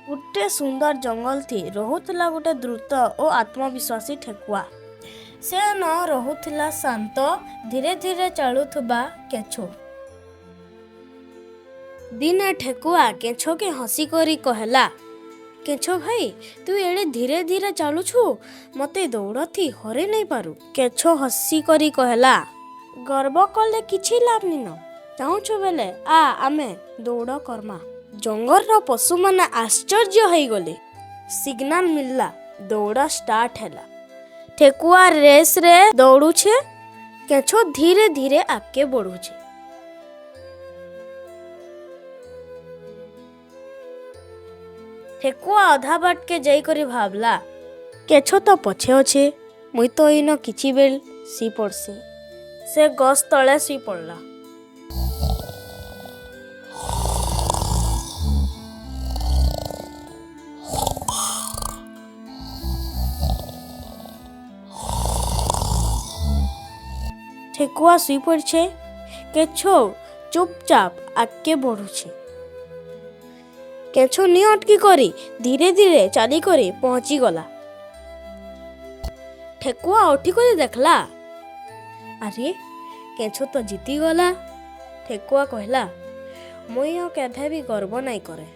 गोटे सुंदर जंगल थी रहुला गोटे द्रुत और आत्मविश्वासी ठेकुआ। से न रहुला शांत धीरे धीरे चलुवा केछो। दिने ठेकुआ केछो के हसी करी कहला, केछो भाई तू एड़े धीरे धीरे चलुछु, मते दौड़ थी हरे नहीं पारू। केछो हसी करी कहला, गर्व कले किछि लाभ निन, चाहूछु बेले आ आमे दौड़ करमा। जंगल पशु माने आश्चर्य हो गले। सिग्नल मिलला, दौड़ स्टार्ट हैला। ठेकुआ रेस रे दौड़ुछे, केछो धीरे धीरे आगे बढ़ुछे। ठेकुआ अधा बाट के जाई करी भाबला, केछो तो पछे अच्छे, मुई तो इन किछि बेल सी पड़सी। से गस तले सी पड़ला। ठेकुआ सुई पड़छे, केछो चुपचाप आगे बढ़ुछे। केछो नी अटकी करी धीरे धीरे चली करी पहुंची गला। ठेकुआ उठी कर देखला, अरे केछो तो जीती गला। ठेकुआ कहला, मुई केभे भी गर्व नहीं करे।